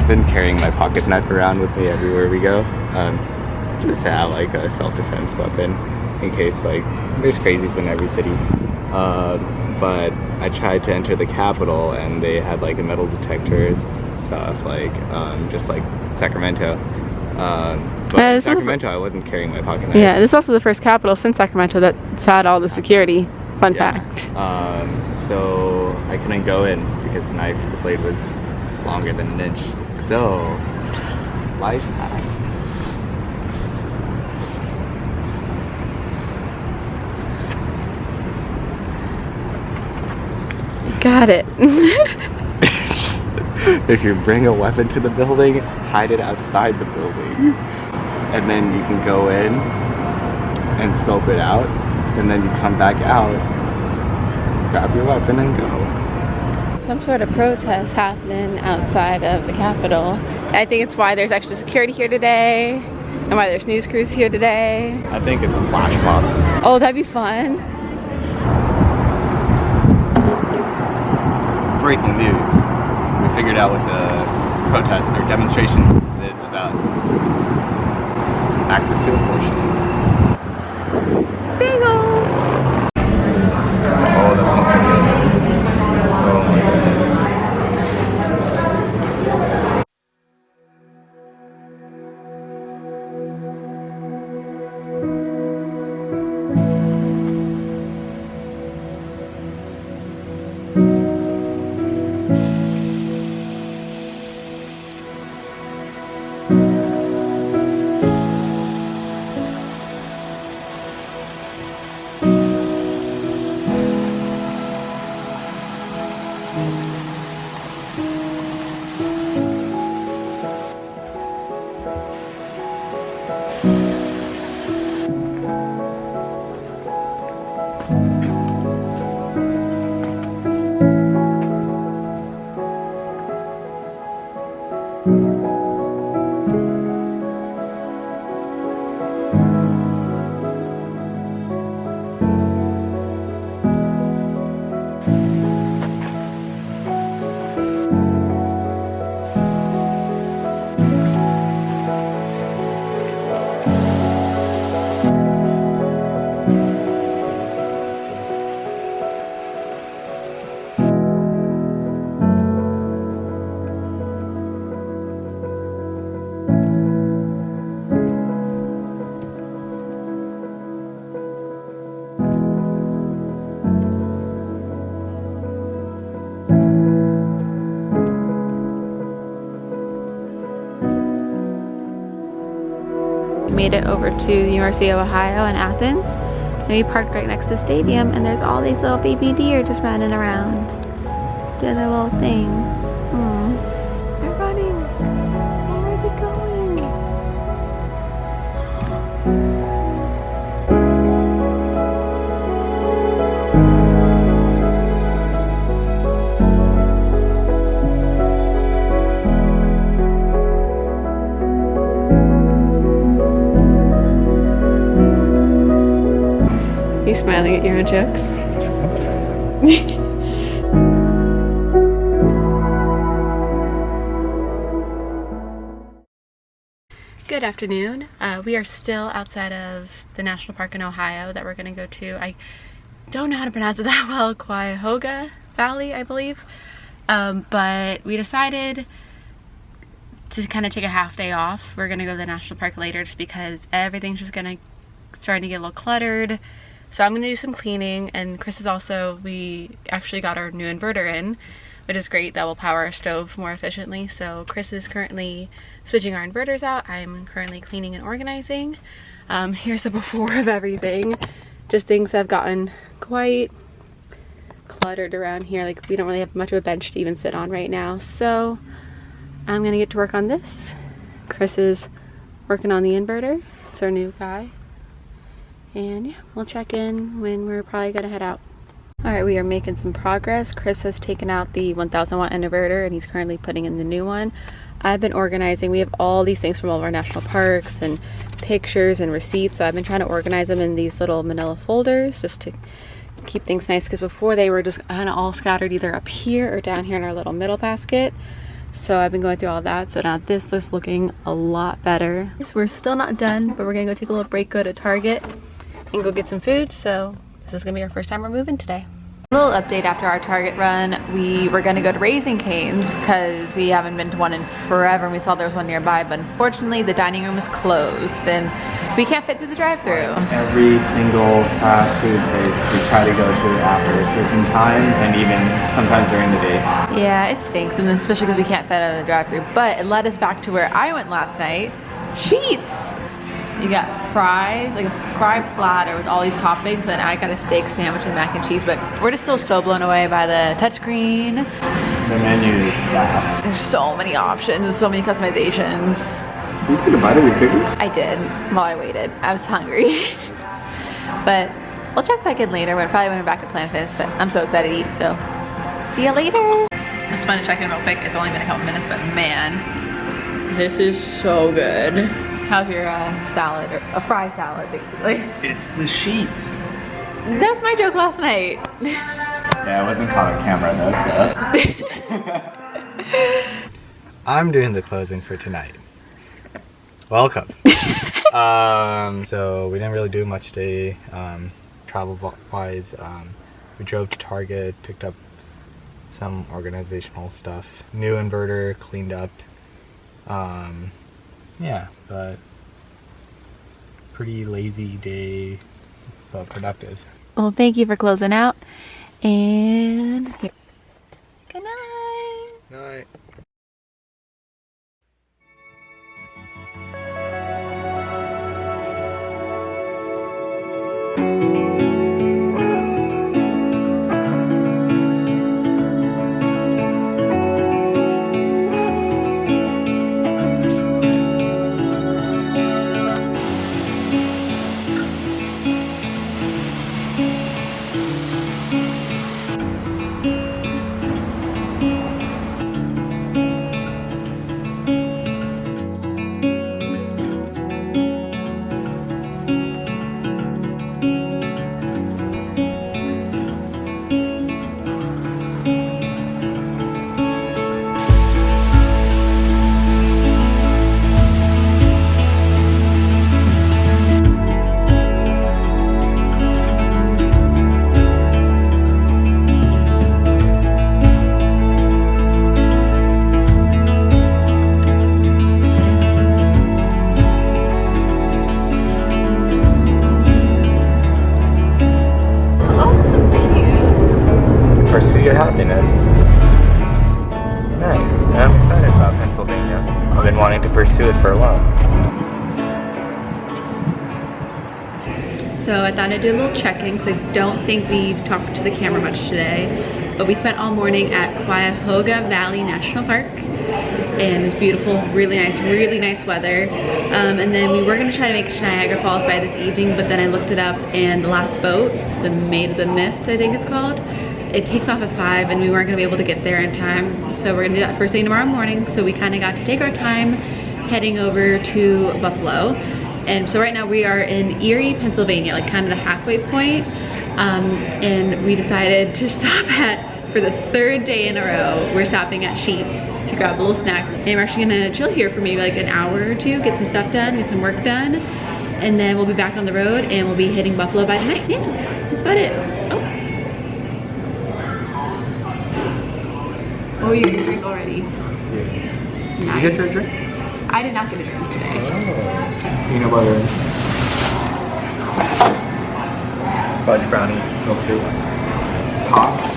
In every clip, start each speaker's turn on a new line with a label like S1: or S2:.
S1: been carrying my pocket knife around with me everywhere we go, just to have like a self-defense weapon in case like there's crazies in every city. But I tried to enter the Capitol and they had like a metal detectors stuff, like just like Sacramento. But in Sacramento, I wasn't carrying my pocket knife.
S2: Yeah, this is also the first Capitol since Sacramento that's had all the security. Fun fact.
S1: So I couldn't go in because the blade was longer than an inch. So, life hacks.
S2: Got it.
S1: If you bring a weapon to the building, hide it outside the building. And then you can go in and scope it out. And then you come back out, grab your weapon and go.
S2: Some sort of protest happening outside of the Capitol. I think it's why there's extra security here today and why there's news crews here today.
S1: I think it's a flash mob.
S2: Oh, that'd be fun.
S1: Breaking news. We figured out what the protest or demonstration is about. Access to abortion.
S2: Bagels!
S1: Oh, that smells so good. Oh my goodness.
S2: Made it over to the University of Ohio in Athens, and we parked right next to the stadium, and there's all these little baby deer just running around doing their little thing. They're running. Where are they going? You smiling at your own jokes? Good afternoon. We are still outside of the national park in Ohio that we're going to go to. I don't know how to pronounce it that well. Cuyahoga Valley, I believe. But we decided to kind of take a half day off. We're going to go to the national park later just because everything's just going to starting to get a little cluttered. So I'm going to do some cleaning, and Chris is also, we actually got our new inverter in, which is great. That will power our stove more efficiently. So Chris is currently switching our inverters out. I'm currently cleaning and organizing. Here's the before of everything. Just things have gotten quite cluttered around here. Like, we don't really have much of a bench to even sit on right now. So I'm going to get to work on this. Chris is working on the inverter. It's our new guy. And yeah, we'll check in when we're probably gonna head out. All right, we are making some progress. Chris has taken out the 1000 watt inverter and he's currently putting in the new one. I've been organizing. We have all these things from all of our national parks and pictures and receipts. So I've been trying to organize them in these little manila folders just to keep things nice, because before they were just kind of all scattered either up here or down here in our little middle basket. So I've been going through all that. So now this looks looking a lot better. So we're still not done, but we're gonna go take a little break, go to Target and go get some food. So this is gonna be our first time we're moving today. A little update after our Target run. We were gonna go to Raising Cane's because we haven't been to one in forever and we saw there was one nearby, but unfortunately the dining room is closed and we can't fit through the drive-thru.
S1: Every single fast food place we try to go to after a certain time, and even sometimes during the day. Yeah,
S2: it stinks, and then especially because we can't fit out of the drive-thru. But it led us back to where I went last night. Sheets! You got fries, like a fry platter with all these toppings, and I got a steak sandwich and mac and cheese, but we're just still so blown away by the touchscreen.
S1: The menu is fast.
S2: There's so many options and so many customizations.
S1: Did you take a bite of your cookies?
S2: I did, while I waited. I was hungry. But we'll check back in later. We're probably when we're back at Planet Fitness, but I'm so excited to eat, so see you later. I just wanted to check in real quick. It's only been a couple minutes, but man, this is so good. How's your salad, or a fry salad, basically?
S1: It's the sheets.
S2: That was my joke last night.
S1: Yeah, it wasn't caught on camera though, so. I'm doing the closing for tonight. Welcome. So we didn't really do much today, travel-wise. We drove to Target, picked up some organizational stuff. New inverter, cleaned up. Yeah, but pretty lazy day, but productive.
S2: Well, thank you for closing out, and good night.
S1: Night. Pursue your happiness. Nice. I'm excited about Pennsylvania. I've been wanting to pursue it for a while.
S2: So I thought I'd do a little checking because I don't think we've talked to the camera much today. But we spent all morning at Cuyahoga Valley National Park. And it was beautiful, really nice weather. And then we were gonna try to make it to Niagara Falls by this evening, but then I looked it up and the last boat, the Maid of the Mist, I think it's called, it takes off at 5 and we weren't gonna be able to get there in time. So we're gonna do that first thing tomorrow morning. So we kind of got to take our time heading over to Buffalo. And so right now we are in Erie, Pennsylvania, like kind of the halfway point. And we decided to stop at, for the third day in a row, we're stopping at Sheets to grab a little snack. And we're actually gonna chill here for maybe like an hour or two, get some stuff done, get some work done. And then we'll be back on the road and we'll be hitting Buffalo by tonight. Yeah, that's about it. Oh, you get a drink already.
S1: Yeah. Nice. Did you get your drink?
S2: I did not get a drink today.
S1: Oh. Peanut butter. Fudge brownie, milk soup. Tots.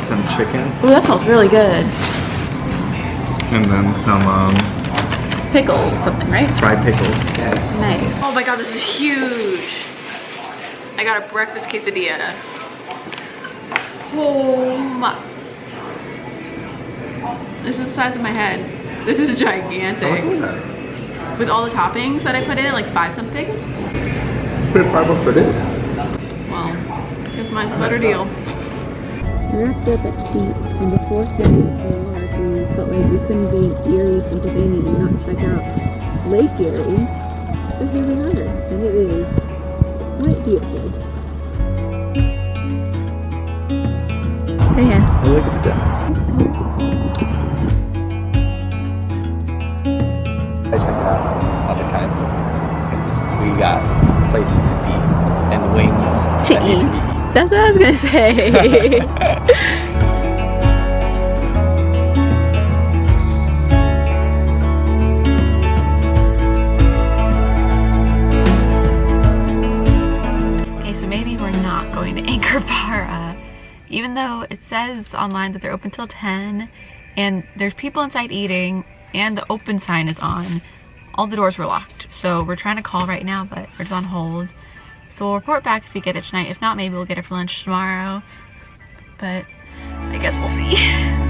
S1: Some chicken.
S2: Oh, that smells really good.
S1: And then some
S2: pickles, something, right?
S1: Fried pickles. Yeah.
S2: Nice. Oh my god, this is huge. I got a breakfast quesadilla. Oh my. This is the size of my head. This is gigantic.
S1: Oh,
S2: with all the toppings that I put in, like 5 something.
S1: Put $5 for this?
S2: Well, I guess mine's a better deal.
S3: We wrapped up at Sheets, and before starting tomorrow, we felt like we couldn't be in Erie, Pennsylvania, and not check out Lake Erie. Because here we are, and it is quite beautiful.
S2: Hey, yeah.
S1: Look at that. we got places to be and wings
S3: To
S1: that need
S3: eat.
S1: to be eaten.
S2: That's what I was gonna say. Okay, so maybe we're not going to Anchor Bar, even though it says online that they're open till 10 and there's people inside eating and the open sign is on. All the doors were locked, so we're trying to call right now, but it's on hold. So we'll report back if we get it tonight. If not, maybe we'll get it for lunch tomorrow. But I guess we'll see.